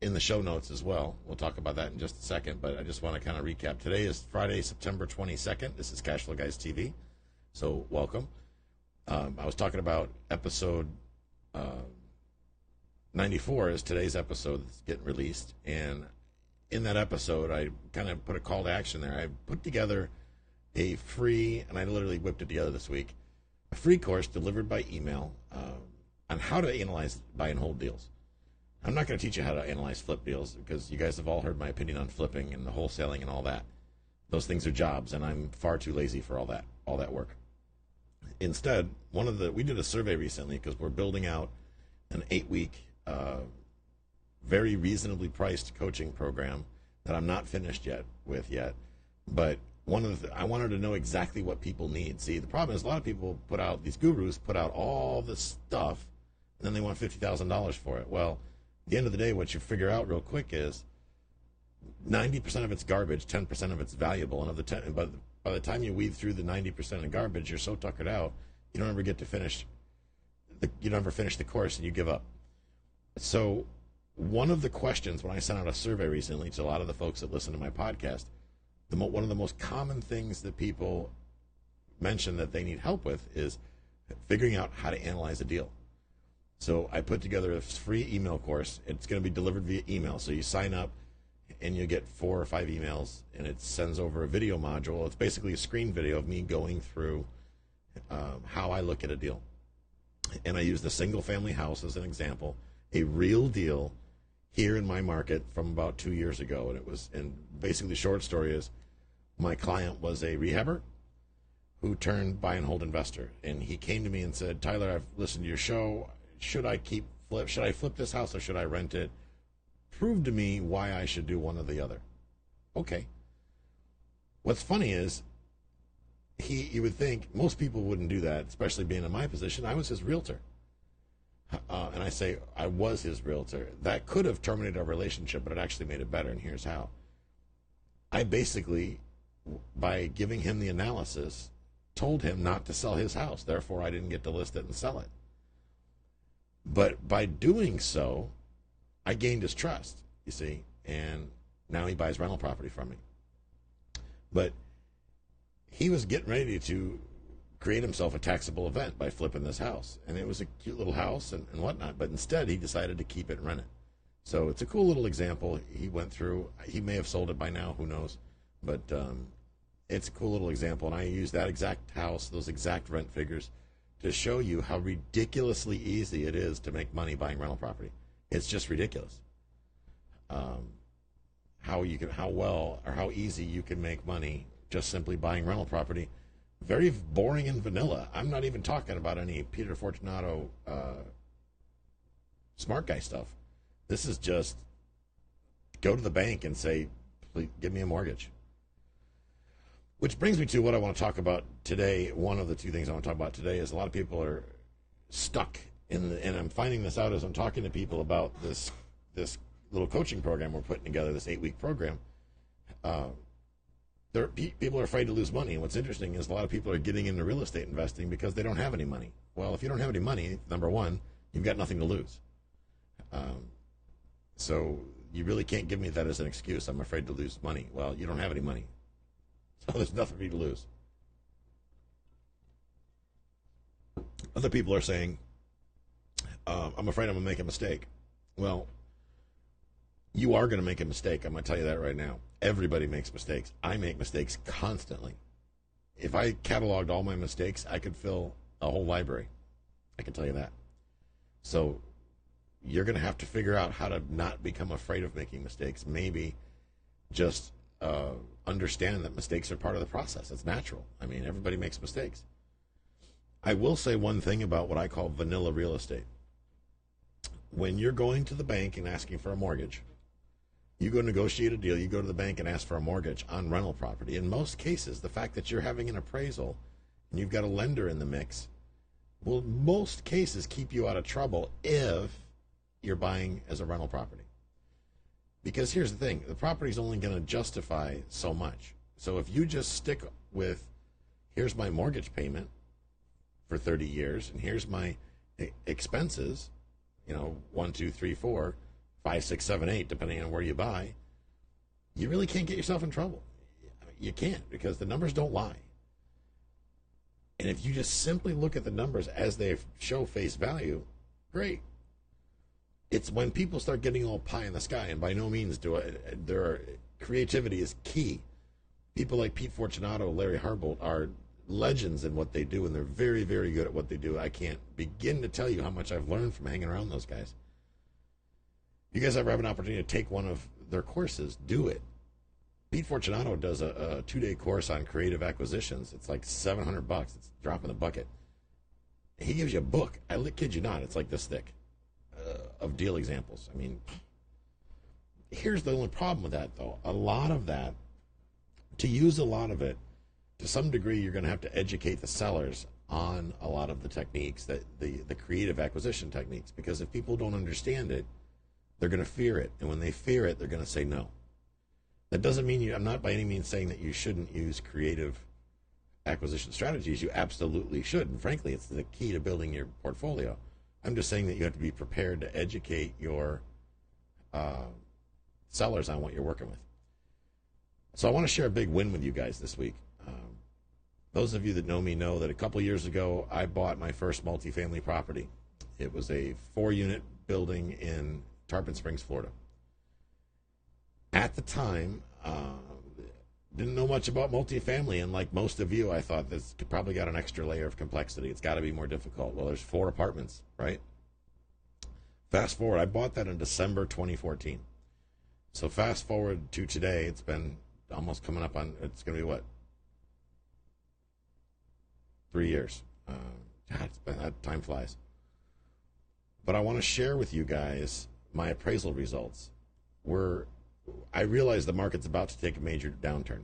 in the show notes as well. We'll talk about that in just a second, but I just want to kind of recap. Today is Friday, September 22nd. This is Cashflow Guys TV, so welcome. I was talking about episode 94 is today's episode that's getting released, and in that episode, I kind of put a call to action there. I put together a free, and I literally whipped it together this week, a free course delivered by email on how to analyze buy and hold deals. I'm not going to teach you how to analyze flip deals because you guys have all heard my opinion on flipping and the wholesaling and all that. Those things are jobs, and I'm far too lazy for all that work. Instead, we did a survey recently because we're building out an 8-week, very reasonably priced coaching program that I'm not finished yet. But I wanted to know exactly what people need. See, the problem is a lot of people these gurus put out all this stuff, and then they want $50,000 for it. Well, at the end of the day, what you figure out real quick is 90% of it's garbage, 10% of it's valuable, and by the time you weed through the 90% of garbage, you're so tuckered out, you don't ever get to finish. You don't ever finish the course, and you give up. So, one of the questions when I sent out a survey recently to a lot of the folks that listen to my podcast, one of the most common things that people mention that they need help with is figuring out how to analyze a deal. So I put together a free email course. It's going to be delivered via email. So you sign up and you get 4 or 5 emails, and it sends over a video module. It's basically a screen video of me going through how I look at a deal. And I used a single family house as an example, a real deal here in my market from about 2 years ago. And basically the short story is my client was a rehabber who turned buy and hold investor. And he came to me and said, Tyler, I've listened to your show. Should I flip this house or should I rent it? Prove to me why I should do one or the other. Okay. What's funny is you would think most people wouldn't do that, especially being in my position. I was his realtor. And I say I was his realtor. That could have terminated our relationship, but it actually made it better, and here's how. I basically, by giving him the analysis, told him not to sell his house. Therefore, I didn't get to list it and sell it. But by doing so, I gained his trust, you see, and now he buys rental property from me. But he was getting ready to create himself a taxable event by flipping this house. And it was a cute little house and whatnot, but instead he decided to keep it and rent it. So it's a cool little example he went through. He may have sold it by now, who knows, but it's a cool little example. And I used that exact house, those exact rent figures, to show you how ridiculously easy it is to make money buying rental property. It's just ridiculous. How easy you can make money just simply buying rental property. Very boring and vanilla. I'm not even talking about any Peter Fortunato smart guy stuff. This is just go to the bank and say, please give me a mortgage. Which brings me to what I want to talk about today. One of the two things I want to talk about today is a lot of people are stuck and I'm finding this out as I'm talking to people about this little coaching program we're putting together, this 8-week program. People are afraid to lose money. And what's interesting is a lot of people are getting into real estate investing because they don't have any money. Well, if you don't have any money, number one, you've got nothing to lose. So you really can't give me that as an excuse. I'm afraid to lose money. Well, you don't have any money. So there's nothing for you to lose. Other people are saying, I'm afraid I'm going to make a mistake. Well, you are going to make a mistake. I'm going to tell you that right now. Everybody makes mistakes. I make mistakes constantly. If I cataloged all my mistakes, I could fill a whole library. I can tell you that. So you're going to have to figure out how to not become afraid of making mistakes. Maybe just understand that mistakes are part of the process. It's natural. I mean, everybody makes mistakes. I will say one thing about what I call vanilla real estate. When you're going to the bank and asking for a mortgage, you go negotiate a deal, you go to the bank and ask for a mortgage on rental property. In most cases, the fact that you're having an appraisal and you've got a lender in the mix will, in most cases, keep you out of trouble if you're buying as a rental property. Because here's the thing, the property's only going to justify so much. So if you just stick with, here's my mortgage payment for 30 years, and here's my expenses, 1, 2, 3, 4, 5, 6, 7, 8, depending on where you buy, you really can't get yourself in trouble. You can't, because the numbers don't lie. And if you just simply look at the numbers as they show face value, great. It's when people start getting all pie in the sky, and by no means creativity is key. People like Pete Fortunato, Larry Harbolt are legends in what they do, and they're very, very good at what they do. I can't begin to tell you how much I've learned from hanging around those guys. You guys ever have an opportunity to take one of their courses, do it. Pete Fortunato does a 2-day course on creative acquisitions. It's like $700. It's a drop in the bucket. He gives you a book. I kid you not. It's like this thick of deal examples. I mean, here's the only problem with that, though. A lot of that, to use a lot of it, to some degree, you're going to have to educate the sellers on a lot of the techniques, that the creative acquisition techniques, because if people don't understand it, they're going to fear it. And when they fear it, they're going to say no. That doesn't mean I'm not by any means saying that you shouldn't use creative acquisition strategies. You absolutely should. And frankly, it's the key to building your portfolio. I'm just saying that you have to be prepared to educate your sellers on what you're working with. So I want to share a big win with you guys this week. Those of you that know me know that a couple years ago, I bought my first multifamily property. It was a 4-unit building in Tarpon Springs, Florida. At the time, didn't know much about multifamily, and like most of you, I thought this could probably got an extra layer of complexity. It's got to be more difficult. Well, there's 4 apartments, right? Fast forward, I bought that in December 2014. So fast forward to today, it's been almost coming up on, it's going to be what? 3 years. God, that time flies. But I want to share with you guys my appraisal results. I realize the market's about to take a major downturn.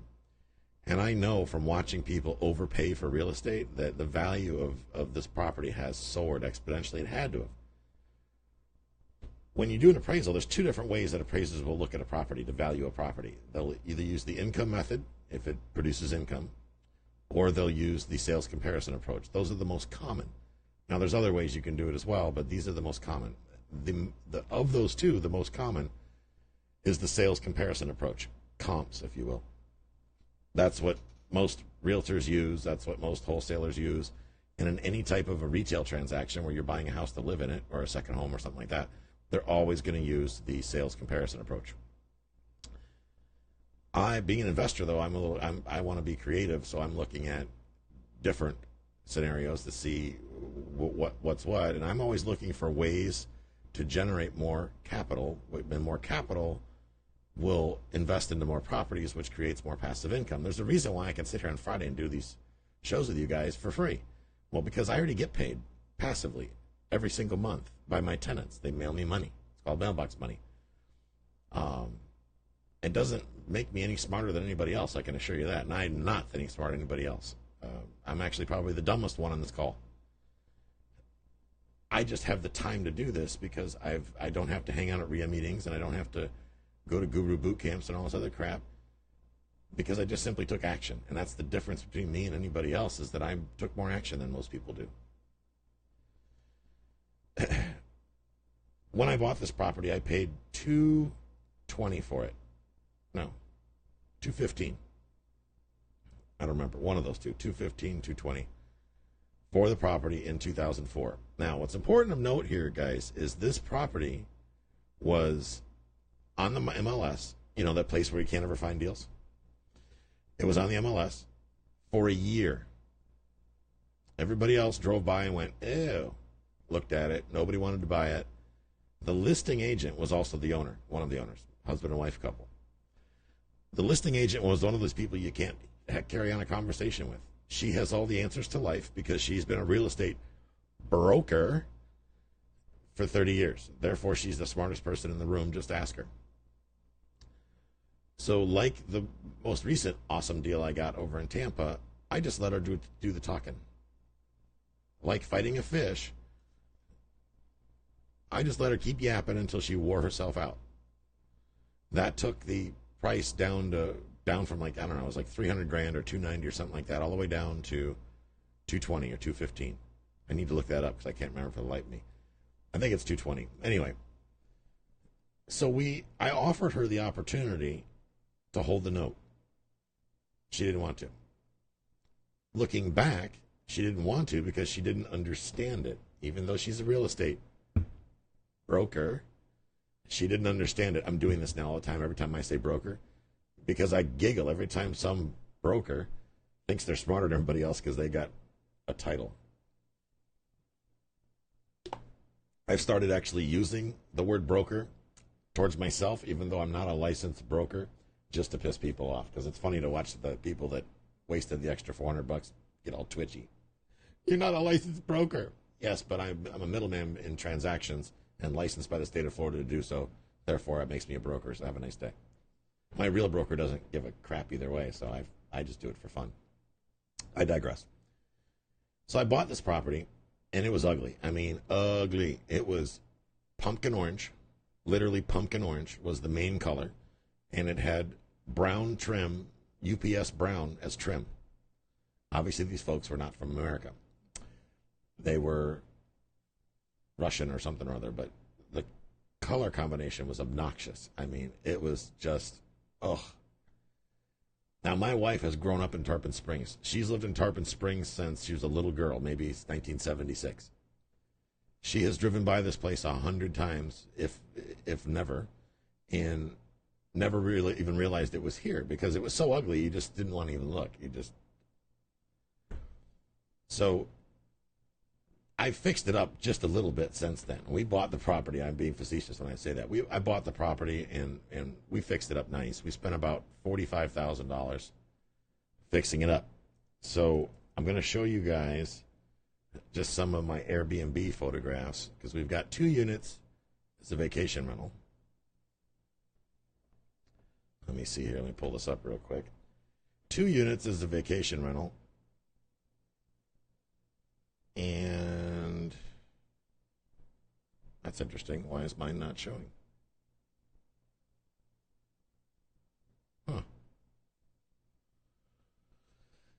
And I know from watching people overpay for real estate that the value of this property has soared exponentially. It had to have. When you do an appraisal, there's 2 different ways that appraisers will look at a property to value a property. They'll either use the income method, if it produces income, or they'll use the sales comparison approach. Those are the most common. Now, there's other ways you can do it as well, but these are the most common. Of those 2, the most common is the sales comparison approach, comps, if you will. That's what most realtors use. That's what most wholesalers use. And in any type of a retail transaction where you're buying a house to live in it or a second home or something like that, they're always going to use the sales comparison approach. Being an investor, though, I want to be creative, so I'm looking at different scenarios to see what's what, and I'm always looking for ways to generate more capital, and more capital will invest into more properties, which creates more passive income. There's a reason why I can sit here on Friday and do these shows with you guys for free. Well, because I already get paid passively every single month by my tenants. They mail me money. It's called mailbox money. It doesn't make me any smarter than anybody else, I can assure you that. And I'm not any smarter than anybody else. I'm actually probably the dumbest one on this call. I just have the time to do this because I don't have to hang out at RIA meetings, and I don't have to go to guru boot camps and all this other crap, because I just simply took action. And that's the difference between me and anybody else, is that I took more action than most people do. When I bought this property, I paid $220 for it. No, $215. I don't remember, one of those two, $215, $220 for the property in 2004. Now, what's important of note here, guys, is this property was on the MLS, that place where you can't ever find deals. It was on the MLS for a year. Everybody else drove by and went, ew, looked at it. Nobody wanted to buy it. The listing agent was also the owner, one of the owners, husband and wife couple. The listing agent was one of those people you can't carry on a conversation with. She has all the answers to life because she's been a real estate broker for 30 years. Therefore, she's the smartest person in the room. Just ask her. So like the most recent awesome deal I got over in Tampa, I just let her do the talking. Like fighting a fish, I just let her keep yapping until she wore herself out. That took the price down from like, I don't know, it was like $300,000 or $290 or something like that, all the way down to $220 or $215. I need to look that up because I can't remember for the life of me. I think it's $220. Anyway, So I offered her the opportunity to hold the note. She didn't want to. Looking back, she didn't want to because she didn't understand it. Even though she's a real estate broker, she didn't understand it. I'm doing this now all the time, every time I say broker, because I giggle every time some broker thinks they're smarter than everybody else because they got a title. I've started actually using the word broker towards myself, even though I'm not a licensed broker, just to piss people off. Because it's funny to watch the people that wasted the extra $400 get all twitchy. You're not a licensed broker. Yes, but I'm a middleman in transactions and licensed by the state of Florida to do so. Therefore, it makes me a broker, so have a nice day. My real broker doesn't give a crap either way, so I just do it for fun. I digress. So I bought this property, and it was ugly. I mean, ugly. It was pumpkin orange. Literally pumpkin orange was the main color, and it had brown trim, UPS brown as trim. Obviously, these folks were not from America. They were Russian or something or other, but the color combination was obnoxious. I mean, it was just, ugh. Now, my wife has grown up in Tarpon Springs. She's lived in Tarpon Springs since she was a little girl, maybe 1976. She has driven by this place 100 times, if never, and never really even realized it was here because it was so ugly you just didn't want to even look. So I fixed it up just a little bit since then. We bought the property. I'm being facetious when I say that. I bought the property and we fixed it up nice. We spent about $45,000 fixing it up. So I'm going to show you guys just some of my Airbnb photographs because we've got 2 units. It's a vacation rental. Let me see here. Let me pull this up real quick. 2 units is a vacation rental. And that's interesting. Why is mine not showing? Huh.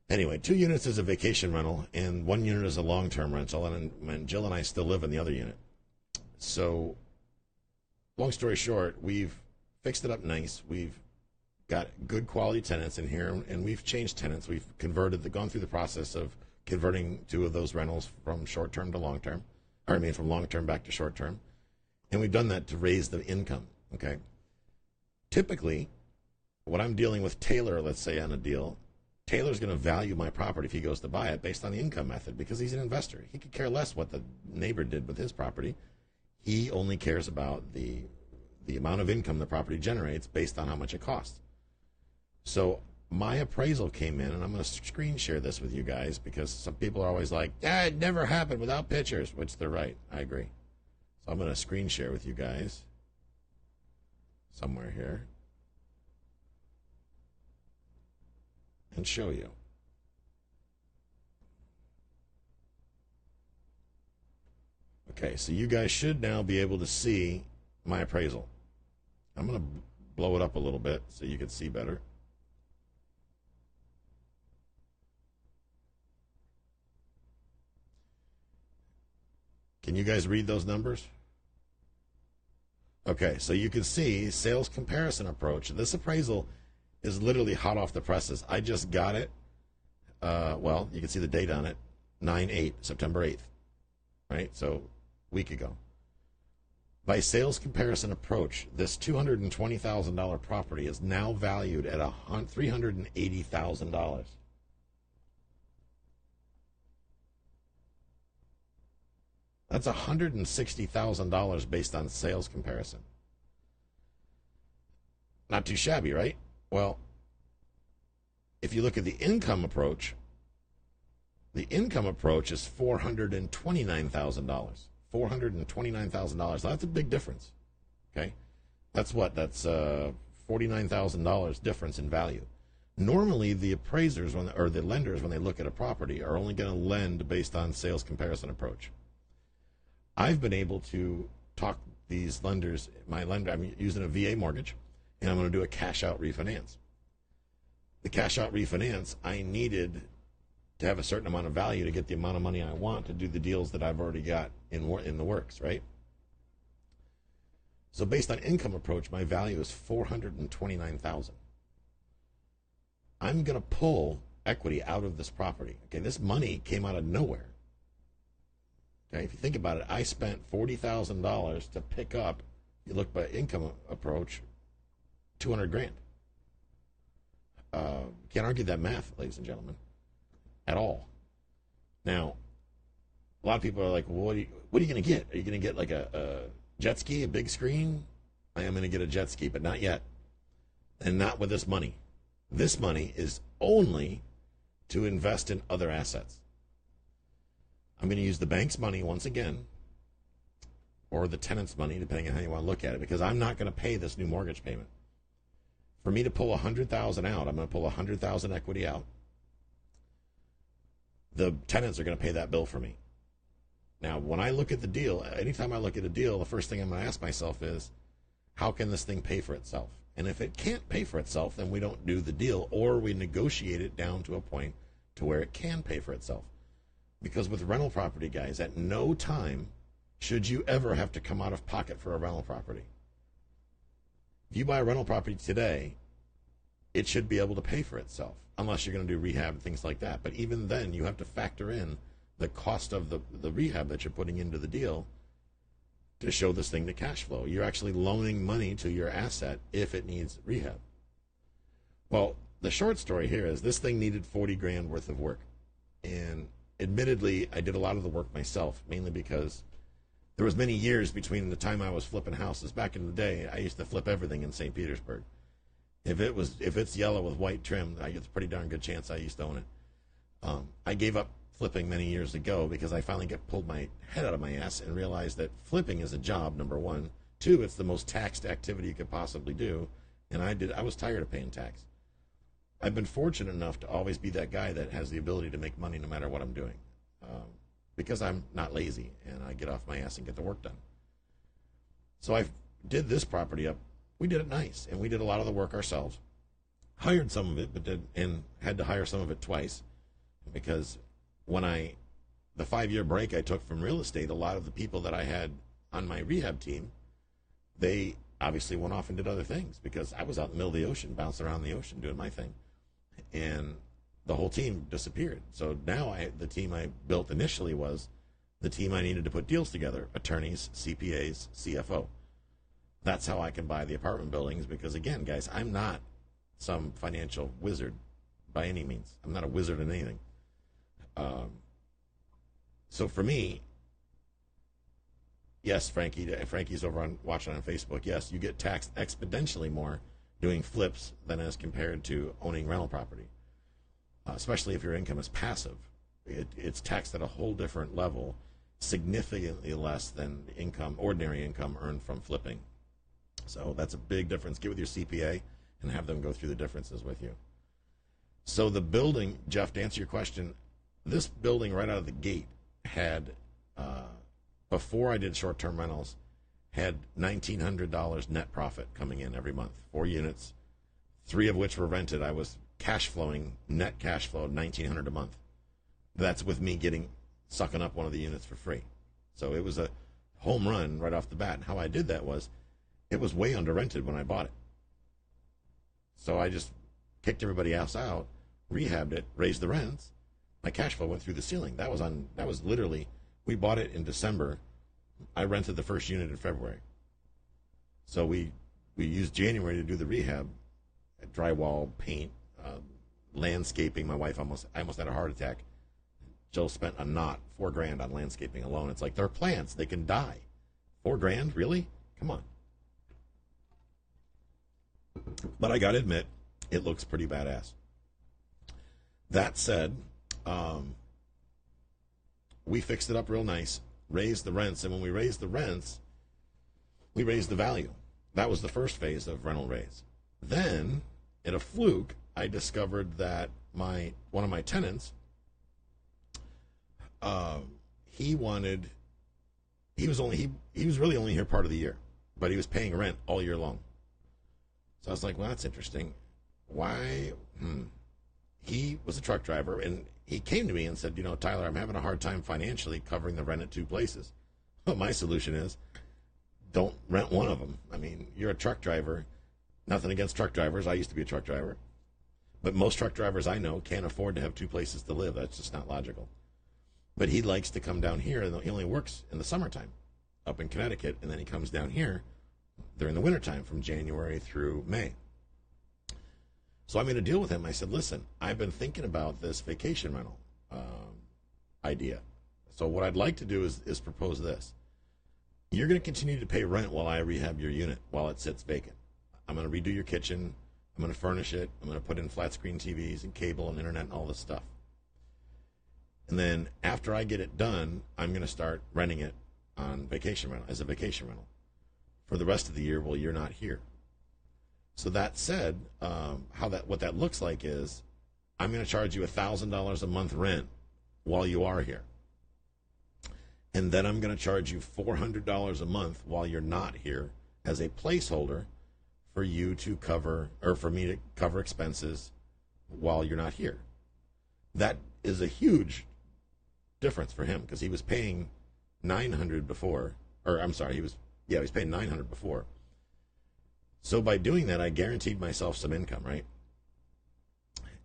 Anyway, 2 units is a vacation rental, and 1 unit is a long-term rental, and Jill and I still live in the other unit. So, long story short, we've fixed it up nice. We've got good quality tenants in here, and we've changed tenants. We've gone through the process of converting 2 of those rentals from short-term to long-term, from long-term back to short-term. And we've done that to raise the income, okay? Typically, when I'm dealing with Taylor, let's say on a deal, Taylor's going to value my property if he goes to buy it based on the income method because he's an investor. He could care less what the neighbor did with his property. He only cares about the amount of income the property generates based on how much it costs. So my appraisal came in, and I'm going to screen share this with you guys because some people are always like, it never happened without pictures, which they're right. I agree. So I'm going to screen share with you guys somewhere here and show you. Okay, so you guys should now be able to see my appraisal. I'm going to blow it up a little bit so you can see better. Can you guys read those numbers? Okay, so you can see sales comparison approach. This appraisal is literally hot off the presses. I just got it. Well, you can see the date on it, 9/8, September 8th, right? So a week ago. By sales comparison approach, this $220,000 property is now valued at $380,000. That's $160,000 based on sales comparison. Not too shabby, right? Well, if you look at the income approach is $429,000. $429,000. That's a big difference. Okay? That's what? That's $49,000 difference in value. Normally, the appraisers or the lenders, when they look at a property, are only going to lend based on sales comparison approach. I've been able to talk these lenders, I'm using a VA mortgage, and I'm going to do a cash-out refinance. The cash-out refinance, I needed to have a certain amount of value to get the amount of money I want to do the deals that I've already got in the works, right? So based on income approach, my value is $429,000. I'm going to pull equity out of this property. Okay, this money came out of nowhere. Okay, if you think about it, I spent $40,000 to pick up, you look by income approach, 200 grand. Can't argue that math, ladies and gentlemen, at all. Now, a lot of people are like, well, what are you going to get? Are you going to get like a jet ski, a big screen? I am going to get a jet ski, but not yet. And not with this money. This money is only to invest in other assets. I'm going to use the bank's money once again, or the tenant's money, depending on how you want to look at it, because I'm not going to pay this new mortgage payment. For me to pull $100,000 out, I'm going to pull $100,000 equity out. The tenants are going to pay that bill for me. Now, when I look at the deal, anytime I look at a deal, the first thing I'm going to ask myself is, how can this thing pay for itself? And if it can't pay for itself, then we don't do the deal, or we negotiate it down to a point to where it can pay for itself. Because with rental property, guys, at no time should you ever have to come out of pocket for a rental property. If you buy a rental property today, it should be able to pay for itself, unless you're going to do rehab and things like that. But even then, you have to factor in the cost of the rehab that you're putting into the deal to show this thing to cash flow. You're actually loaning money to your asset if it needs rehab. Well, the short story here is this thing needed 40 grand worth of work. And admittedly, I did a lot of the work myself, mainly because there was many years between the time I was flipping houses. Back in the day, I used to flip everything in St. Petersburg. If it's yellow with white trim, I get a pretty darn good chance I used to own it. I gave up flipping many years ago because I finally pulled my head out of my ass and realized that flipping is a job, number one. Two, it's the most taxed activity you could possibly do. And I was tired of paying tax. I've been fortunate enough to always be that guy that has the ability to make money no matter what I'm doing. Because I'm not lazy and I get off my ass and get the work done. So I did this property up. We did it nice, and we did a lot of the work ourselves. Hired some of it, and had to hire some of it twice, because the 5-year break I took from real estate, a lot of the people that I had on my rehab team, they obviously went off and did other things, because I was out in the middle of the ocean, bouncing around the ocean, doing my thing, and the whole team disappeared. So now the team I built initially was the team I needed to put deals together: attorneys, CPAs, CFO. That's how I can buy the apartment buildings, because again, guys, I'm not some financial wizard by any means. I'm not a wizard in anything. So for me, yes, Frankie's over watching on Facebook. Yes, you get taxed exponentially more doing flips than as compared to owning rental property. Especially if your income is passive. It's taxed at a whole different level, significantly less than ordinary income earned from flipping. So that's a big difference. Get with your CPA and have them go through the differences with you. So the building, Jeff, to answer your question, this building right out of the gate had, before I did short-term rentals, had $1,900 net profit coming in every month. 4 units, 3 of which were rented. I was net cash flow, $1,900 a month. That's with me sucking up one of the units for free. So it was a home run right off the bat. And how I did that was, it was way under rented when I bought it. So I just kicked everybody else out, rehabbed it, raised the rents. My cash flow went through the ceiling. That was literally, we bought it in December. I rented the first unit in February. So we used January to do the rehab, drywall, paint, landscaping. My wife I almost had a heart attack. Jill spent $4 grand on landscaping alone. It's like, they're plants, they can die. $4 grand, really? Come on. But I gotta admit, it looks pretty badass. That said, we fixed it up real nice, raised the rents, and when we raised the rents, we raised the value. That was the first phase of rental raise. Then, in a fluke, I discovered that one of my tenants, he was really only here part of the year, but he was paying rent all year long. So I was like, well, that's interesting. Why? He was a truck driver, and he came to me and said, Tyler, I'm having a hard time financially covering the rent at 2 places. Well, my solution is, don't rent one of them. I mean, you're a truck driver. Nothing against truck drivers. I used to be a truck driver. But most truck drivers I know can't afford to have two places to live. That's just not logical. But he likes to come down here, and he only works in the summertime up in Connecticut, and then he comes down here during the wintertime from January through May. So I made a deal with him. I said, listen, I've been thinking about this vacation rental idea. So what I'd like to do is propose this. You're going to continue to pay rent while I rehab your unit, while it sits vacant. I'm going to redo your kitchen. I'm going to furnish it. I'm going to put in flat screen TVs and cable and internet and all this stuff. And then after I get it done, I'm going to start renting it on vacation rental, as a vacation rental for the rest of the year while you're not here. So that said, what that looks like is I'm going to charge you $1,000 a month rent while you are here. And then I'm going to charge you $400 a month while you're not here as a placeholder for you to cover, or for me to cover expenses while you're not here. That is a huge difference for him, because he was paying $900 before, or I'm sorry, he was paying $900 before. So by doing that, I guaranteed myself some income, right?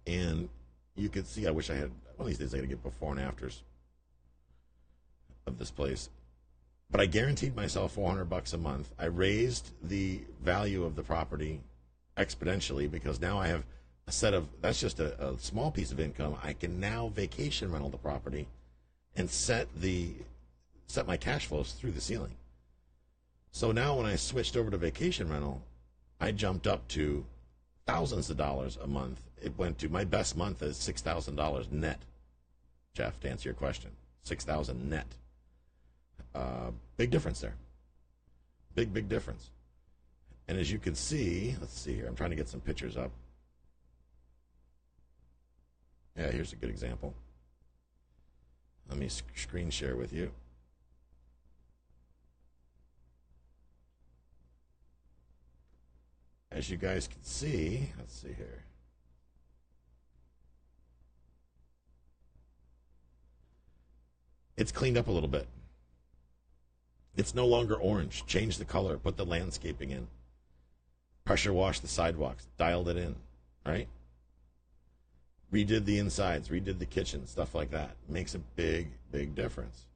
And you could see, I wish I had, one of these days I got to get before and afters of this place. But I guaranteed myself $400 a month. I raised the value of the property exponentially, because now I have a set of, that's just a small piece of income. I can now vacation rental the property and set my cash flows through the ceiling. So now when I switched over to vacation rental, I jumped up to thousands of dollars a month. It went to, my best month is $6,000 net. Jeff, to answer your question, $6,000 net. Big difference there. Big difference. And as you can see, let's see here. I'm trying to get some pictures up. Yeah, here's a good example. Let me screen share with you. As you guys can see, let's see here. It's cleaned up a little bit. It's no longer orange. Change the color. Put the landscaping in. Pressure washed the sidewalks. Dialed it in. Right? Redid the insides. Redid the kitchen. Stuff like that. Makes a big difference.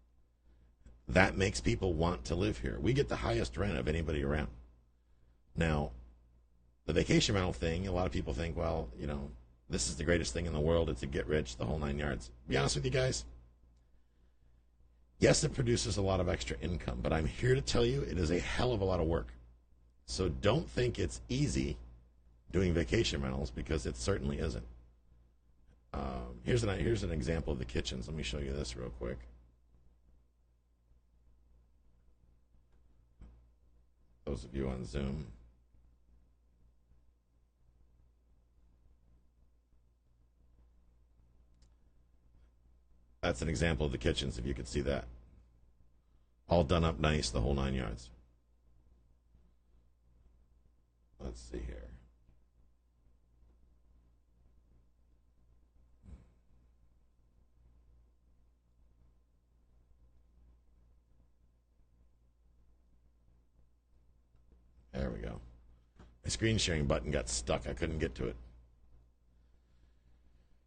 That makes people want to live here. We get the highest rent of anybody around. Now, the vacation rental thing, a lot of people think, well, you know, this is the greatest thing in the world. It's a get rich, the whole 9 yards. To be honest with you guys, yes, it produces a lot of extra income, but I'm here to tell you it is a hell of a lot of work. So don't think it's easy doing vacation rentals, because it certainly isn't. Here's an example of the kitchens. Let me show you this real quick. Those of you on Zoom. That's an example of the kitchens, if you could see that. All done up nice, the whole 9 yards. Let's see here. There we go. My screen sharing button got stuck. I couldn't get to it.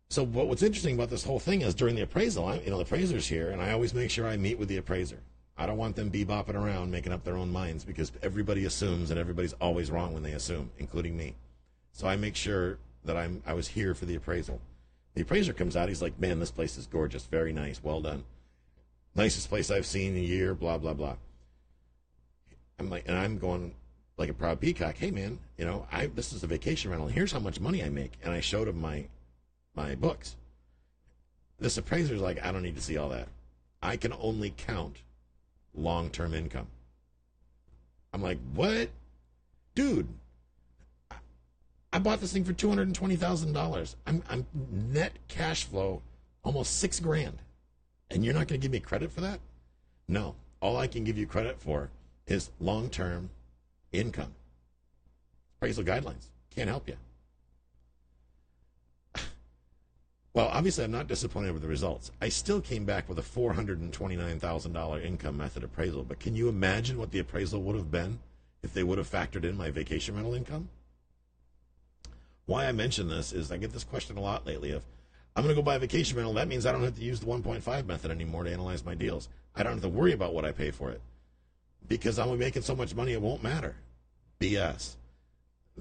So what's interesting about this whole thing is during the appraisal, the appraiser's here, and I always make sure I meet with the appraiser. I don't want them bebopping around making up their own minds, because everybody assumes, and everybody's always wrong when they assume, including me. So I make sure that I was here for the appraisal. The appraiser comes out, he's like, man, this place is gorgeous, very nice, well done. Nicest place I've seen in a year, blah, blah, blah. I'm going like a proud peacock, hey man, this is a vacation rental, here's how much money I make. And I showed him my books. This appraiser's like, I don't need to see all that. I can only count long-term income. I'm like, what? Dude, I bought this thing for $220,000. I'm net cash flow almost $6,000. And you're not going to give me credit for that? No. All I can give you credit for is long-term income. Appraisal guidelines. Can't help you. Well, obviously, I'm not disappointed with the results. I still came back with a $429,000 income method appraisal, but can you imagine what the appraisal would have been if they would have factored in my vacation rental income? Why I mention this is I get this question a lot lately of, I'm going to go buy a vacation rental. That means I don't have to use the 1.5 method anymore to analyze my deals. I don't have to worry about what I pay for it because I'm making so much money it won't matter. BS.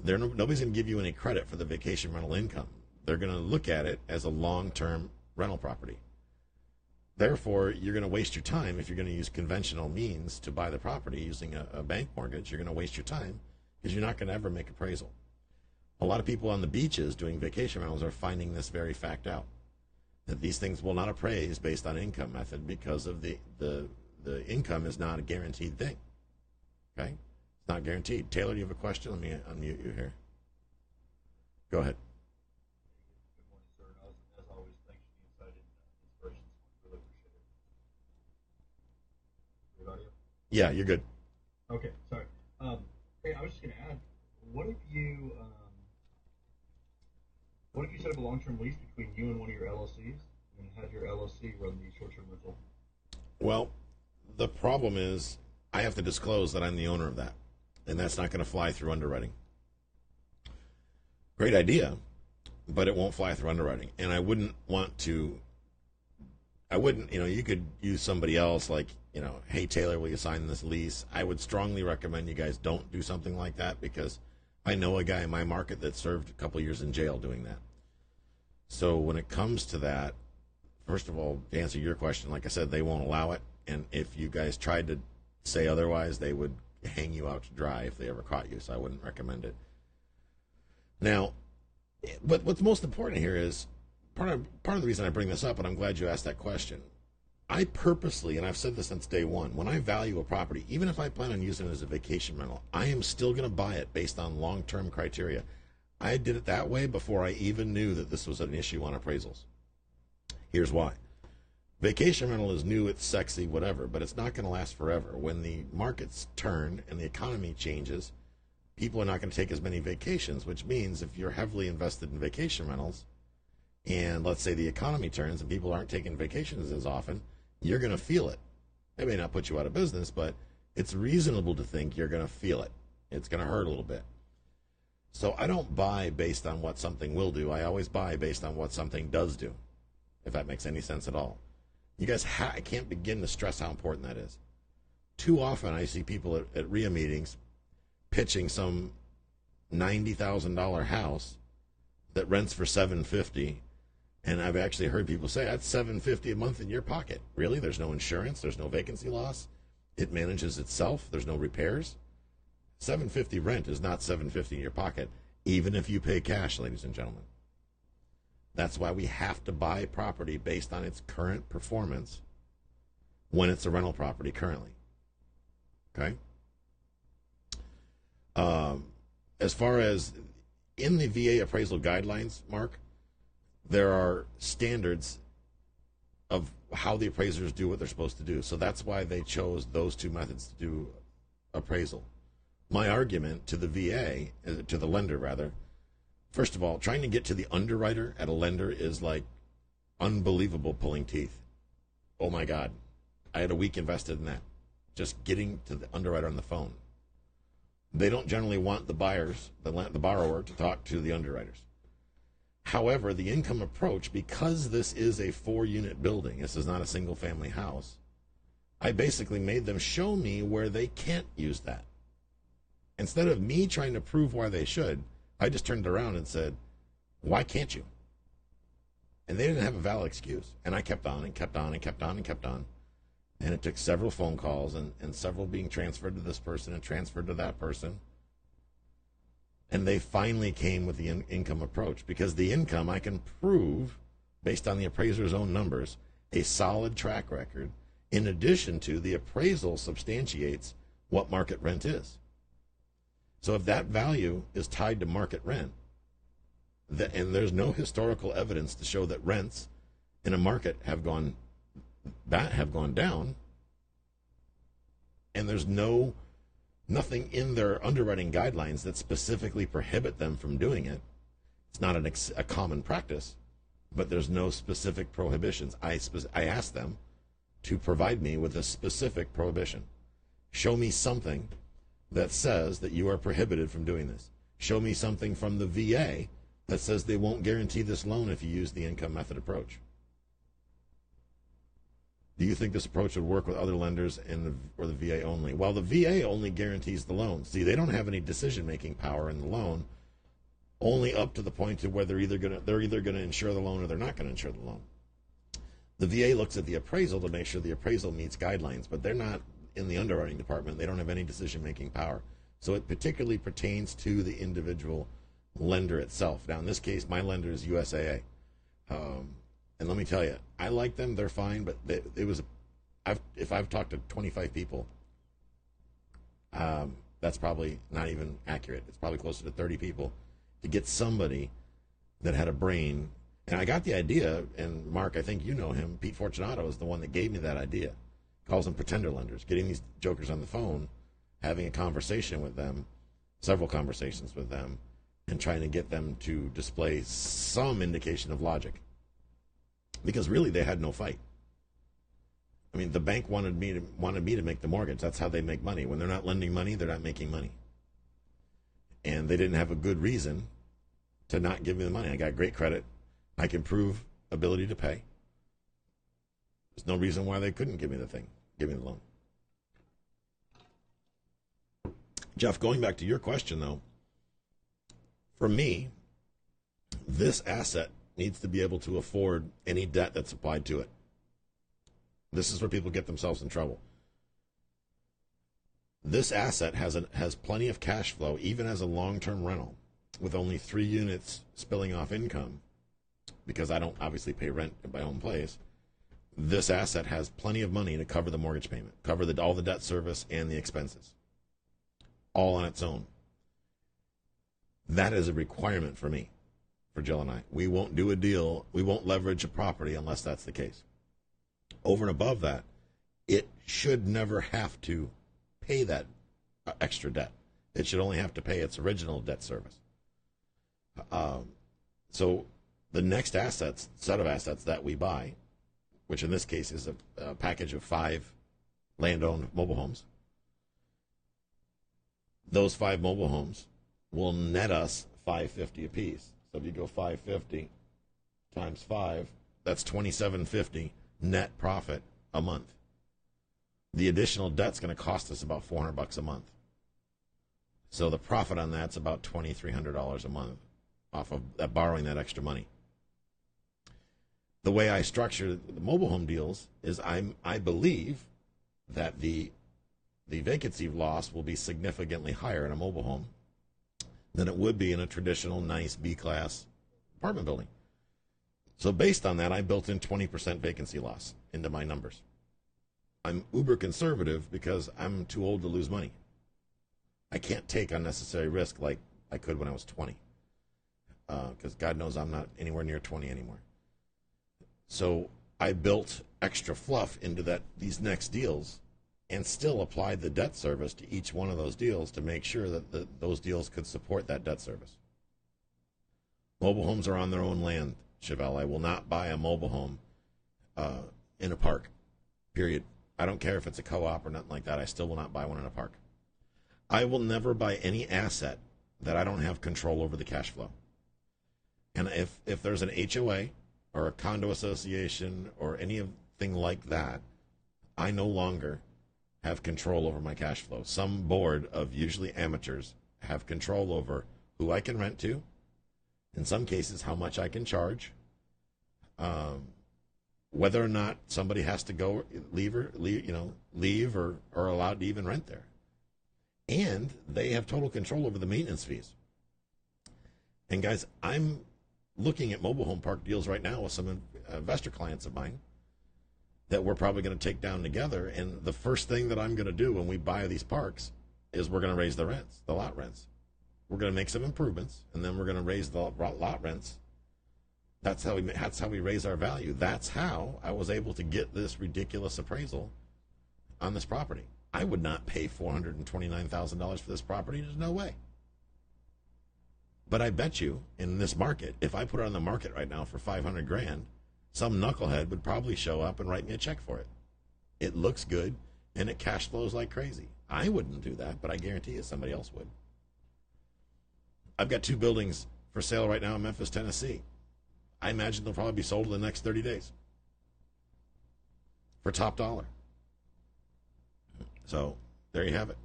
Nobody's going to give you any credit for the vacation rental income. They're going to look at it as a long-term rental property. Therefore, you're going to waste your time if you're going to use conventional means to buy the property using a bank mortgage. You're going to waste your time because you're not going to ever make appraisal. A lot of people on the beaches doing vacation rentals are finding this very fact out, that these things will not appraise based on income method because of the income is not a guaranteed thing. Okay? It's not guaranteed. Taylor, do you have a question? Let me unmute you here. Go ahead. Good morning, sir. As always, thanks for the insight and inspirations. Really appreciate it. Good audio? Yeah, you're good. Okay, sorry. Hey, I was just going to add, what if you set up a long-term lease between you and one of your LLCs and had your LLC run the short-term rental? Well, the problem is I have to disclose that I'm the owner of that, and that's not going to fly through underwriting. Great idea, but it won't fly through underwriting. And I wouldn't, you could use somebody else like, hey, Taylor, will you sign this lease? I would strongly recommend you guys don't do something like that because I know a guy in my market that served a couple years in jail doing that. So when it comes to that, first of all, to answer your question, like I said, they won't allow it. And if you guys tried to say otherwise, they would hang you out to dry if they ever caught you. So I wouldn't recommend it. Now, but what's most important here is part of the reason I bring this up, and I'm glad you asked that question. I purposely, and I've said this since day one, when I value a property, even if I plan on using it as a vacation rental, I am still going to buy it based on long-term criteria. I did it that way before I even knew that this was an issue on appraisals. Here's why. Vacation rental is new, it's sexy, whatever, but it's not going to last forever. When the markets turn and the economy changes, people are not going to take as many vacations, which means if you're heavily invested in vacation rentals, and let's say the economy turns and people aren't taking vacations as often, you're going to feel it. It may not put you out of business, but it's reasonable to think you're going to feel it. It's going to hurt a little bit. So I don't buy based on what something will do. I always buy based on what something does do, if that makes any sense at all. You guys, I can't begin to stress how important that is. Too often I see people at RIA meetings pitching some $90,000 house that rents for $750,000. And I've actually heard people say, that's $750 a month in your pocket. Really? There's no insurance. There's no vacancy loss. It manages itself. There's no repairs. $750 rent is not $750 in your pocket, even if you pay cash, ladies and gentlemen. That's why we have to buy property based on its current performance when it's a rental property currently. Okay? As far as in the VA appraisal guidelines, Mark, there are standards of how the appraisers do what they're supposed to do. So that's why they chose those two methods to do appraisal. My argument to the VA, to the lender rather, first of all, trying to get to the underwriter at a lender is like unbelievable pulling teeth. Oh my God. I had a week invested in that. Just getting to the underwriter on the phone. They don't generally want the borrower to talk to the underwriters. However, the income approach, because this is a 4-unit building, this is not a single-family house, I basically made them show me where they can't use that. Instead of me trying to prove why they should, I just turned around and said, why can't you? And they didn't have a valid excuse. And I kept on and kept on and kept on and kept on. And it took several phone calls and several being transferred to this person and transferred to that person. And they finally came with the income approach, because the income I can prove, based on the appraiser's own numbers, a solid track record, in addition to the appraisal substantiates what market rent is. So if that value is tied to market rent, and there's no historical evidence to show that rents in a market have gone down, and there's nothing in their underwriting guidelines that specifically prohibit them from doing it. It's not a common practice. but there's no specific prohibitions. I asked them to provide me with a specific prohibition. Show me something that says that you are prohibited from doing this. Show me something from the VA that says they won't guarantee this loan if you use the income method approach. Do you think this approach would work with other lenders or the VA only? Well, the VA only guarantees the loan. See, they don't have any decision-making power in the loan, only up to the point of where they're either going to insure the loan or they're not going to insure the loan. The VA looks at the appraisal to make sure the appraisal meets guidelines, but they're not in the underwriting department. They don't have any decision-making power. So it particularly pertains to the individual lender itself. Now, in this case, my lender is USAA. And let me tell you, I like them. They're fine, but if I've talked to 25 people, that's probably not even accurate. It's probably closer to 30 people to get somebody that had a brain. And I got the idea, and Mark, I think you know him, Pete Fortunato is the one that gave me that idea. Calls them pretender lenders, getting these jokers on the phone, having a conversation with them, several conversations with them, and trying to get them to display some indication of logic. Because really they had no fight. I mean, the bank wanted me to make the mortgage. That's how they make money. When they're not lending money, they're not making money. And they didn't have a good reason to not give me the money. I got great credit. I can prove ability to pay. There's no reason why they couldn't give me the loan. Jeff, going back to your question though, for me, this asset needs to be able to afford any debt that's applied to it. This is where people get themselves in trouble. This asset has plenty of cash flow, even as a long-term rental, with only 3 units spilling off income, because I don't obviously pay rent in my own place. This asset has plenty of money to cover the mortgage payment, cover all the debt service and the expenses, all on its own. That is a requirement for me. For Jill and I, we won't do a deal, we won't leverage a property unless that's the case. Over and above that, it should never have to pay that extra debt. It should only have to pay its original debt service. So the next set of assets that we buy, which in this case is a package of 5 land-owned mobile homes, those 5 mobile homes will net us $550 apiece. So if you go 550 times 5, that's $2,750 net profit a month. The additional debt's going to cost us about $400 a month. So the profit on that's about $2,300 a month off of borrowing that extra money. The way I structure the mobile home deals is I believe that the vacancy loss will be significantly higher in a mobile home than it would be in a traditional nice B-class apartment building. So based on that, I built in 20% vacancy loss into my numbers. I'm uber conservative because I'm too old to lose money. I can't take unnecessary risk like I could when I was 20. Because God knows I'm not anywhere near 20 anymore. So I built extra fluff into these next deals and still applied the debt service to each one of those deals to make sure that those deals could support that debt service. Mobile homes are on their own land, Chevelle. I will not buy a mobile home in a park, period. I don't care if it's a co-op or nothing like that. I still will not buy one in a park. I will never buy any asset that I don't have control over the cash flow. And if there's an HOA or a condo association or anything like that, I no longer have control over my cash flow. Some board of usually amateurs have control over who I can rent to, in some cases how much I can charge, whether or not somebody has to leave or allowed to even rent there. And they have total control over the maintenance fees. And guys, I'm looking at mobile home park deals right now with some investor clients of mine that we're probably going to take down together. And the first thing that I'm going to do when we buy these parks is we're going to raise the rents, the lot rents. We're going to make some improvements, and then we're going to raise the lot rents. That's how we raise our value. That's how I was able to get this ridiculous appraisal on this property. I would not pay $429,000 for this property. There's no way. But I bet you in this market, if I put it on the market right now for 500 grand, some knucklehead would probably show up and write me a check for it. It looks good and it cash flows like crazy. I wouldn't do that, but I guarantee you somebody else would. I've got 2 buildings for sale right now in Memphis, Tennessee. I imagine they'll probably be sold in the next 30 days for top dollar. So there you have it.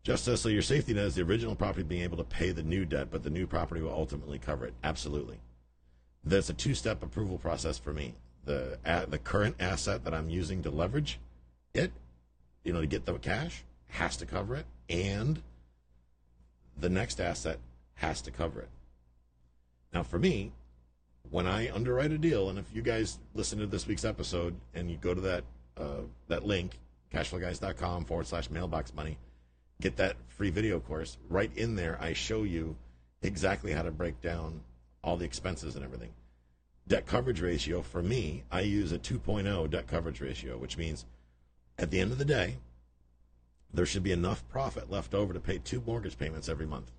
Just so your safety net is the original property being able to pay the new debt, but the new property will ultimately cover it. Absolutely. There's a 2-step approval process for me. The current asset that I'm using to leverage it, to get the cash, has to cover it, and the next asset has to cover it. Now, for me, when I underwrite a deal, and if you guys listen to this week's episode and you go to that link, cashflowguys.com/mailbox money, get that free video course. Right in there, I show you exactly how to break down all the expenses and everything. Debt coverage ratio, for me, I use a 2.0 debt coverage ratio, which means at the end of the day, there should be enough profit left over to pay 2 mortgage payments every month.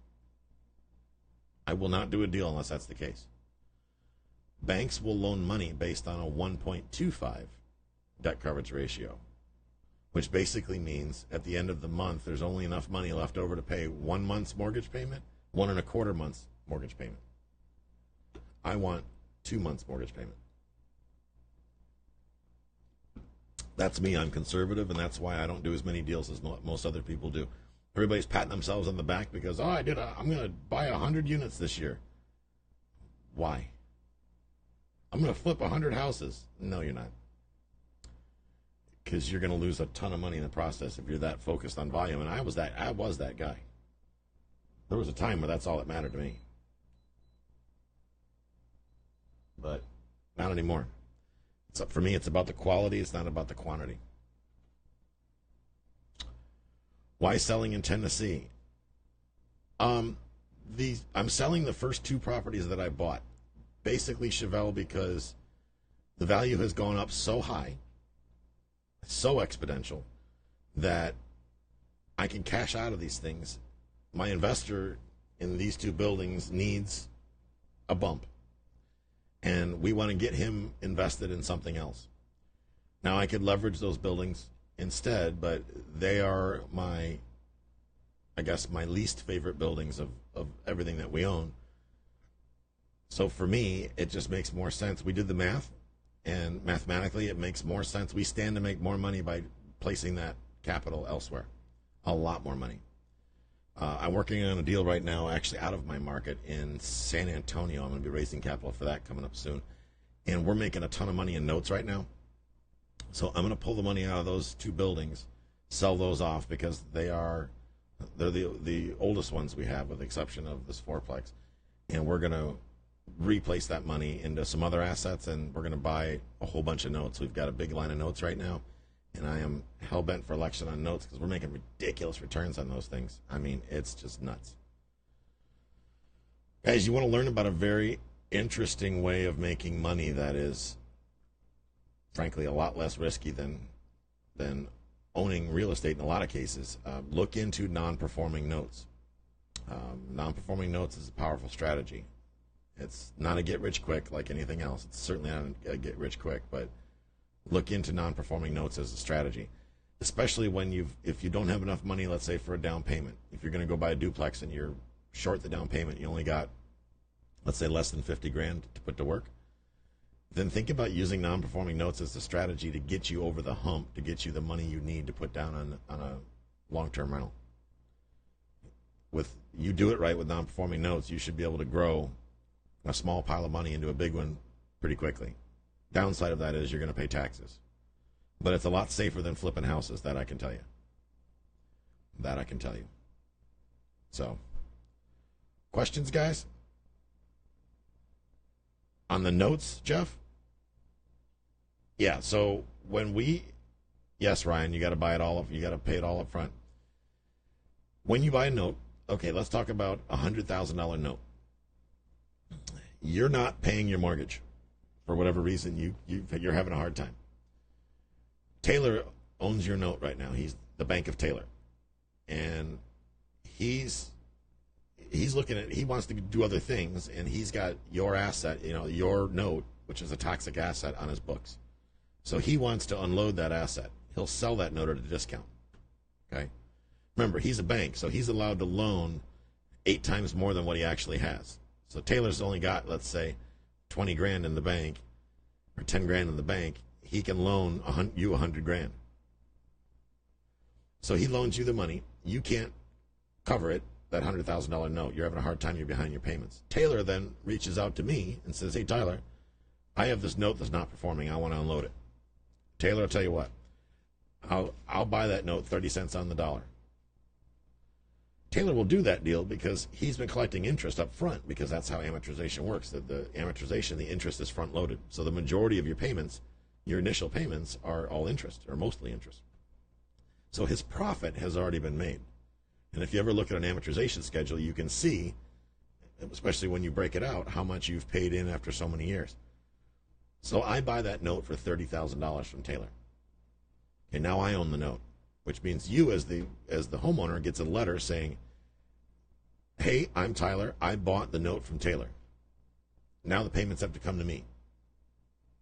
I will not do a deal unless that's the case. Banks will loan money based on a 1.25 debt coverage ratio, which basically means at the end of the month, there's only enough money left over to pay 1 month's mortgage payment, 1.25 months mortgage payment. I want 2 months mortgage payment. That's me. I'm conservative, and that's why I don't do as many deals as most other people do. Everybody's patting themselves on the back because, I'm going to buy 100 units this year. Why? I'm going to flip 100 houses. No, you're not. Because you're going to lose a ton of money in the process if you're that focused on volume. And I was that guy. There was a time where that's all that mattered to me. But not anymore. For me, it's about the quality. It's not about the quantity. Why selling in Tennessee? I'm selling the first 2 properties that I bought. Basically, Chevelle, because the value has gone up so high, so exponential, that I can cash out of these things. My investor in these 2 buildings needs a bump, and we want to get him invested in something else. Now, I could leverage those buildings instead, but they are my least favorite buildings of everything that we own. So for me, it just makes more sense. We did the math, and mathematically it makes more sense. We stand to make more money by placing that capital elsewhere. A lot more money. I'm working on a deal right now, actually out of my market in San Antonio. I'm going to be raising capital for that coming up soon. And we're making a ton of money in notes right now. So I'm going to pull the money out of those 2 buildings, sell those off because they're the oldest ones we have, with the exception of this 4-plex. And we're going to replace that money into some other assets, and we're going to buy a whole bunch of notes. We've got a big line of notes right now, and I am hell-bent for election on notes because we're making ridiculous returns on those things. I mean, it's just nuts. Guys, you want to learn about a very interesting way of making money that is, frankly, a lot less risky than owning real estate in a lot of cases. Look into non-performing notes. Non-performing notes is a powerful strategy. It's not a get-rich-quick like anything else. It's certainly not a get-rich-quick, but look into non-performing notes as a strategy, especially when if you don't have enough money, let's say, for a down payment. If you're going to go buy a duplex and you're short the down payment, you only got, let's say, less than 50 grand to put to work, then think about using non-performing notes as a strategy to get you over the hump, to get you the money you need to put down on a long-term rental. You do it right with non-performing notes, you should be able to grow a small pile of money into a big one pretty quickly. Downside of that is you're going to pay taxes. But it's a lot safer than flipping houses, that I can tell you. So, questions, guys? On the notes, Jeff? Yeah, so yes, Ryan, you got to buy it all up. You got to pay it all up front. When you buy a note, okay, let's talk about a $100,000 note. You're not paying your mortgage for whatever reason. You're having a hard time. Taylor owns your note right now. He's the Bank of Taylor, and he's he's looking at, he wants to do other things, and he's got your asset, your note, which is a toxic asset, on his books. So he wants to unload that asset. He'll sell that note at a discount. Okay? Remember, he's a bank, so he's allowed to loan 8 times more than what he actually has. So Taylor's only got, let's say, 20 grand in the bank, or 10 grand in the bank. He can loan you 100 grand. So he loans you the money. You can't cover it, that $100,000 note. You're having a hard time. You're behind your payments. Taylor then reaches out to me and says, hey, Tyler, I have this note that's not performing. I want to unload it. Taylor, I'll tell you what. I'll buy that note 30 cents on the dollar. Taylor will do that deal because he's been collecting interest up front, because that's how amortization works. The amortization, the interest is front loaded. So the majority of your payments, your initial payments, are all interest, or mostly interest. So his profit has already been made. And if you ever look at an amortization schedule, you can see, especially when you break it out, how much you've paid in after so many years. So I buy that note for $30,000 from Taylor. Okay, now I own the note, which means you as the homeowner gets a letter saying, hey, I'm Tyler. I bought the note from Taylor. Now the payments have to come to me.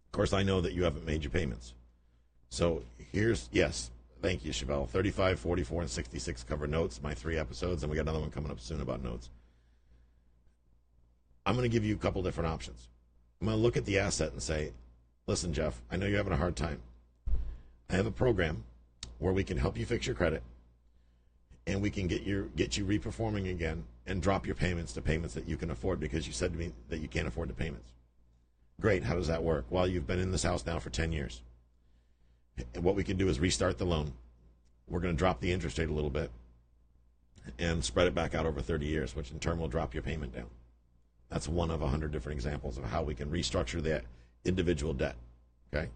Of course, I know that you haven't made your payments. So yes, thank you, Chevelle. 35, 44, and 66 cover notes, my 3 episodes, and we got another one coming up soon about notes. I'm going to give you a couple different options. I'm going to look at the asset and say, listen, Jeff, I know you're having a hard time. I have a program where we can help you fix your credit, and we can get you reperforming again and drop your payments to payments that you can afford, because you said to me that you can't afford the payments. Great. How does that work? Well, you've been in this house now for 10 years. And what we can do is restart the loan. We're going to drop the interest rate a little bit and spread it back out over 30 years, which in turn will drop your payment down. That's one of 100 different examples of how we can restructure that individual debt. Okay?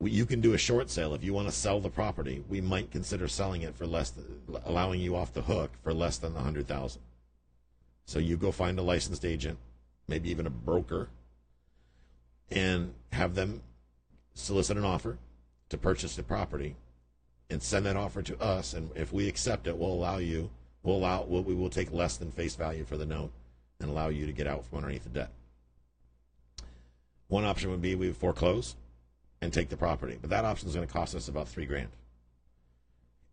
You can do a short sale. If you want to sell the property, we might consider selling it for less, allowing you off the hook for less than the $100,000. So you go find a licensed agent, maybe even a broker, and have them solicit an offer to purchase the property, and send that offer to us. And if we accept it, we will take less than face value for the note and allow you to get out from underneath the debt. One option would be we would foreclose and take the property, but that option is going to cost us about $3,000.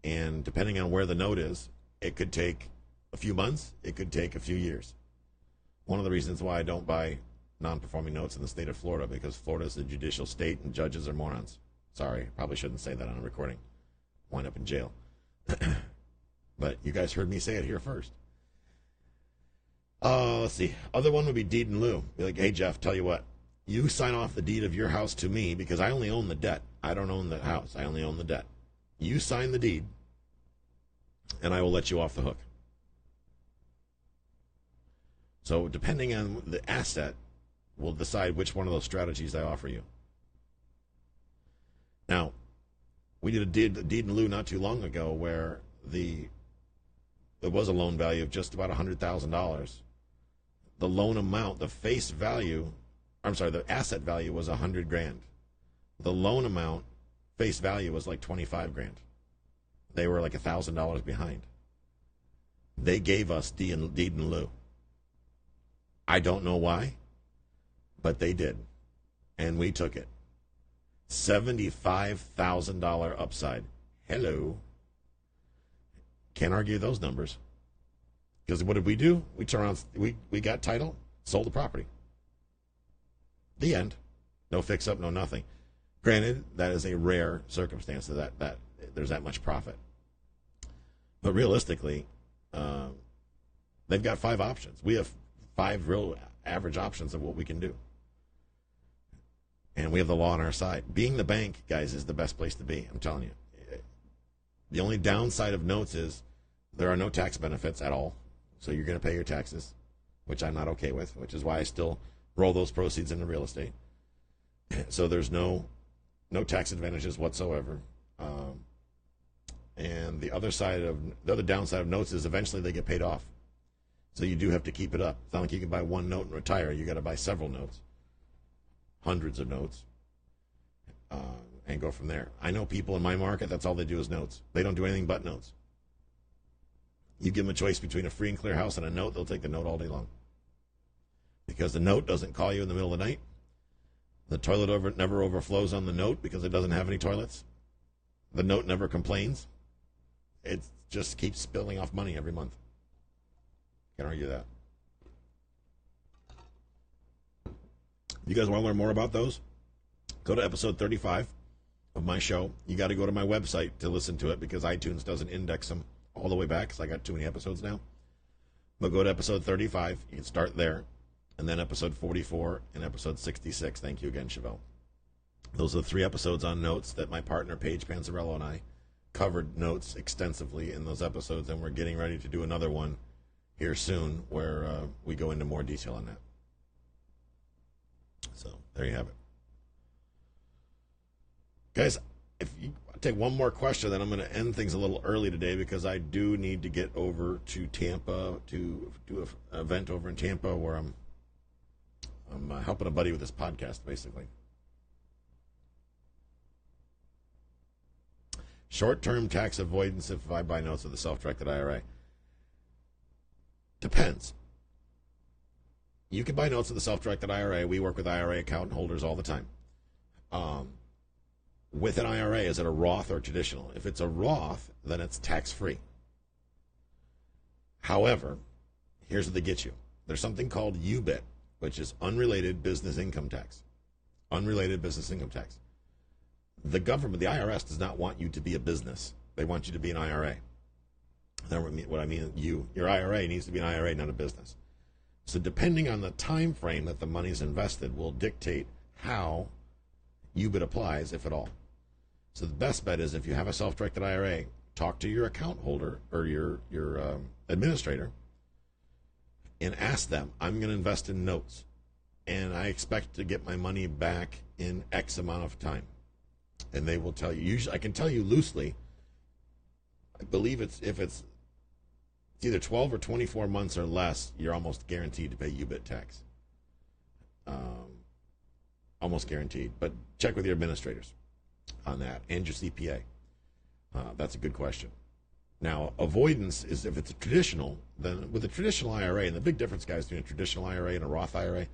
And depending on where the note is, it could take a few months, it could take a few years. One of the reasons why I don't buy non-performing notes in the state of Florida, because Florida is a judicial state and judges are morons. Sorry, probably shouldn't say that on a recording. Wind up in jail. But you guys heard me say it here first. Let's see. Other one would be deed in lieu. Be like, hey, Jeff, tell you what. You sign off the deed of your house to me, because I only own the debt. I don't own the house. I only own the debt. You sign the deed, and I will let you off the hook. So depending on the asset, we'll decide which one of those strategies I offer you. Now, we did a deed in lieu not too long ago where there was a loan value of just about $100,000. The loan amount, the asset value was $100,000. The loan amount, face value, was like $25,000. They were like $1,000 behind. They gave us deed in lieu. I don't know why, but they did, and we took it. $75,000 upside. Hello. Can't argue those numbers. Because what did we do? We turned around, we got title, sold the property. The end. No fix up, no nothing. Granted, that is a rare circumstance that there's that much profit. But realistically, they've got 5 options. We have 5 real average options of what we can do. And we have the law on our side. Being the bank, guys, is the best place to be. I'm telling you. The only downside of notes is there are no tax benefits at all. So you're going to pay your taxes, which I'm not okay with, which is why I still roll those proceeds into real estate. So there's no tax advantages whatsoever. And the other downside of notes is eventually they get paid off. So you do have to keep it up. It's not like you can buy one note and retire. You got to buy several notes, hundreds of notes, and go from there. I know people in my market, that's all they do is notes. They don't do anything but notes. You give them a choice between a free and clear house and a note, they'll take the note all day long. Because the note doesn't call you in the middle of the night. The toilet never overflows on the note because it doesn't have any toilets. The note never complains. It just keeps spilling off money every month. Can't argue that. You guys want to learn more about those? Go to episode 35 of my show. You got to go to my website to listen to it because iTunes doesn't index them all the way back because I got too many episodes now. But go to episode 35. You can start there. And then episode 44 and episode 66. Thank you again, Chevelle. Those are the 3 episodes on notes that my partner, Paige Panzarello, and I covered notes extensively in those episodes. And we're getting ready to do another one here soon where we go into more detail on that. So there you have it. Guys, if you take one more question, then I'm going to end things a little early today because I do need to get over to Tampa to do an event over in Tampa where I'm helping a buddy with this podcast, basically. Short-term tax avoidance if I buy notes with a self-directed IRA. Depends. You can buy notes with a self-directed IRA. We work with IRA account holders all the time. With an IRA, is it a Roth or traditional? If it's a Roth, then it's tax-free. However, here's what they get you. There's something called UBIT, which is unrelated business income tax. Unrelated business income tax. The government, the IRS, does not want you to be a business. They want you to be an IRA. That's what I mean, your IRA needs to be an IRA, not a business. So depending on the time frame that the money's invested will dictate how UBIT applies, if at all. So the best bet is if you have a self-directed IRA, talk to your account holder or your administrator and ask them, I'm going to invest in notes, and I expect to get my money back in X amount of time. And they will tell you. Usually, I can tell you loosely, I believe it's either 12 or 24 months or less, you're almost guaranteed to pay UBIT tax. Almost guaranteed. But check with your administrators on that and your CPA. That's a good question. Now, avoidance is if it's a traditional, then with a traditional IRA, and the big difference, guys, between a traditional IRA and a Roth IRA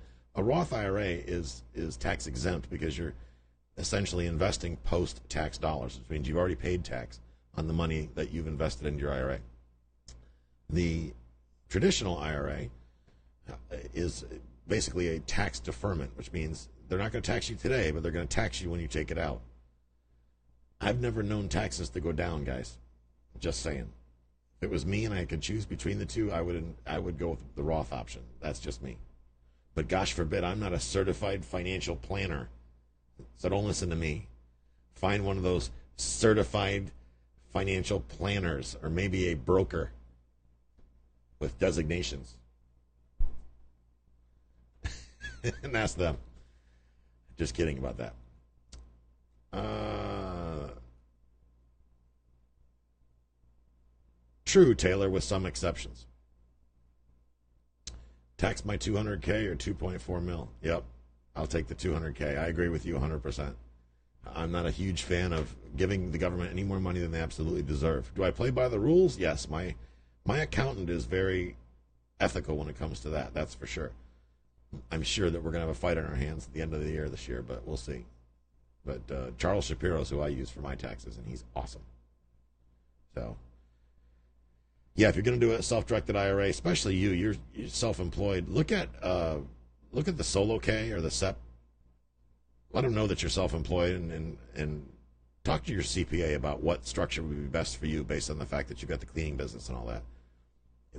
is tax exempt because you're essentially investing post-tax dollars, which means you've already paid tax on the money that you've invested in your IRA. The traditional IRA is basically a tax deferment, which means they're not going to tax you today, but they're going to tax you when you take it out. I've never known taxes to go down, guys. Just saying. If it was me and I could choose between the two, I would go with the Roth option. That's just me. But gosh forbid, I'm not a certified financial planner. So don't listen to me. Find one of those certified financial planners or maybe a broker with designations. And ask them. Just kidding about that. True, Taylor, with some exceptions. Tax my 200K or 2.4 mil. Yep, I'll take the 200K. I agree with you 100%. I'm not a huge fan of giving the government any more money than they absolutely deserve. Do I play by the rules? Yes. My accountant is very ethical when it comes to that. That's for sure. I'm sure that we're going to have a fight on our hands at the end of the year this year, but we'll see. But Charles Shapiro is who I use for my taxes, and he's awesome. So, yeah, if you're going to do a self-directed IRA, especially you're self-employed, look at the Solo K or the SEP. Let them know that you're self-employed and talk to your CPA about what structure would be best for you based on the fact that you've got the cleaning business and all that.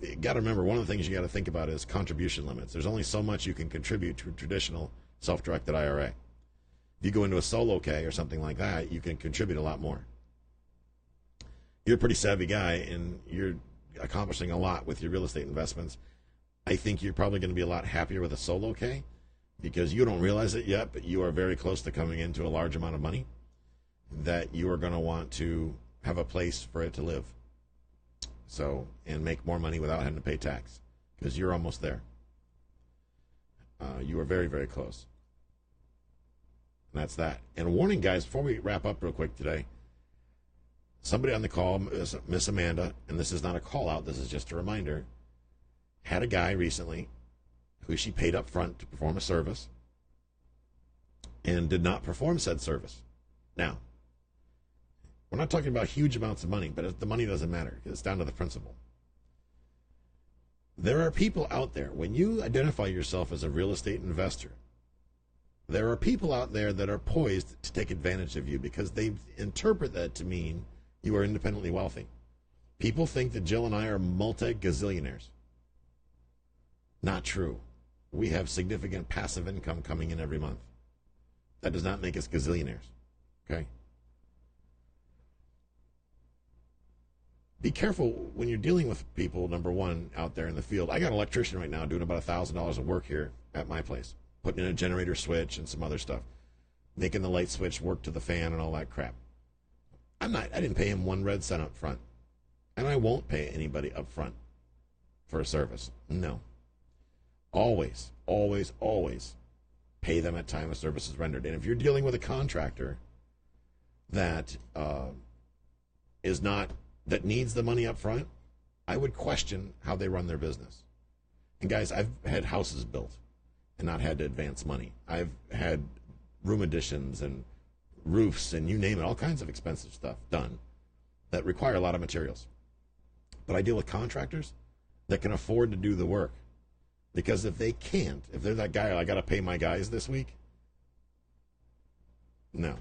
You got to remember, one of the things you got to think about is contribution limits. There's only so much you can contribute to a traditional self-directed IRA. If you go into a Solo K or something like that, you can contribute a lot more. You're a pretty savvy guy, and you're accomplishing a lot with your real estate investments. I think you're probably going to be a lot happier with a Solo K because you don't realize it yet, but you are very close to coming into a large amount of money that you are going to want to have a place for it to live. So, and make more money without having to pay tax because you're almost there. You are very, very close. And that's that. And a warning, guys, before we wrap up real quick today, Somebody on the call, Miss Amanda, and this is not a call out, this is just a reminder, had a guy recently who she paid up front to perform a service and did not perform said service. Now, we're not talking about huge amounts of money, but the money doesn't matter. It's down to the principle. There are people out there, when you identify yourself as a real estate investor, there are people out there that are poised to take advantage of you because they interpret that to mean you are independently wealthy. People think that Jill and I are multi-gazillionaires. Not true. We have significant passive income coming in every month. That does not make us gazillionaires. Okay? Be careful when you're dealing with people, number one, out there in the field. I got an electrician right now doing about $1,000 of work here at my place, putting in a generator switch and some other stuff, making the light switch work to the fan and all that crap. I didn't pay him 1 red cent up front, and I won't pay anybody up front for a service. No. Always, always, always pay them at time of service is rendered. And if you're dealing with a contractor that that needs the money up front, I would question how they run their business. And guys, I've had houses built and not had to advance money. I've had room additions and roofs and you name it, all kinds of expensive stuff done that require a lot of materials. But I deal with contractors that can afford to do the work. Because if they can't, if they're that guy, I got to pay my guys this week, no,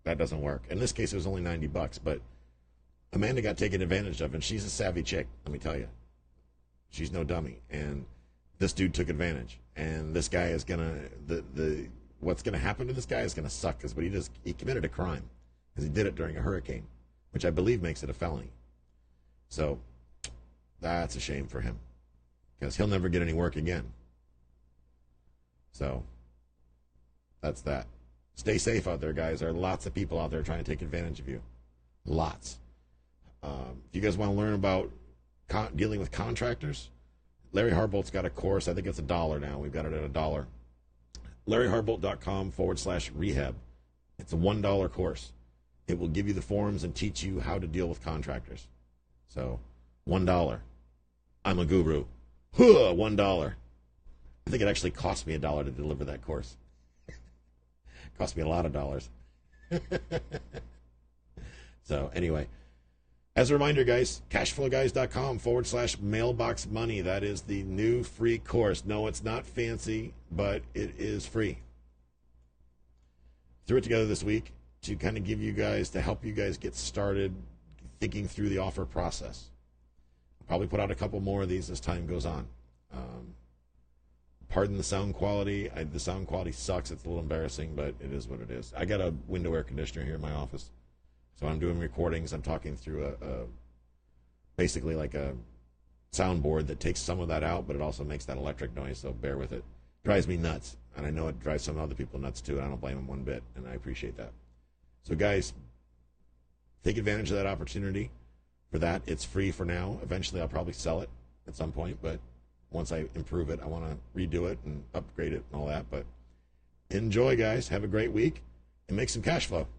that doesn't work. In this case, it was only $90, but Amanda got taken advantage of, and she's a savvy chick, let me tell you. She's no dummy, and this dude took advantage. And this guy is what's gonna happen to this guy is gonna suck, because he committed a crime, because he did it during a hurricane, which I believe makes it a felony. So that's a shame for him, because he'll never get any work again. So that's that. Stay safe out there, guys. There are lots of people out there trying to take advantage of you. Lots. If you guys want to learn about dealing with contractors, Larry Harbolt's got a course. I think it's $1 now. We've got it at $1. LarryHarbolt.com/rehab. It's a $1 course. It will give you the forms and teach you how to deal with contractors. So, $1. I'm a guru. $1. I think it actually cost me $1 to deliver that course. Cost me a lot of dollars. So, anyway. As a reminder, guys, cashflowguys.com/mailbox money. That is the new free course. No, it's not fancy, but it is free. Threw it together this week to kind of help you guys get started thinking through the offer process. I'll probably put out a couple more of these as time goes on. Pardon the sound quality. The sound quality sucks. It's a little embarrassing, but it is what it is. I got a window air conditioner here in my office. So I'm doing recordings. I'm talking through basically like a soundboard that takes some of that out, but it also makes that electric noise, so bear with it. Drives me nuts, and I know it drives some other people nuts too, and I don't blame them one bit, and I appreciate that. So guys, take advantage of that opportunity. For that, it's free for now. Eventually, I'll probably sell it at some point, but once I improve it, I want to redo it and upgrade it and all that. But enjoy, guys. Have a great week, and make some cash flow.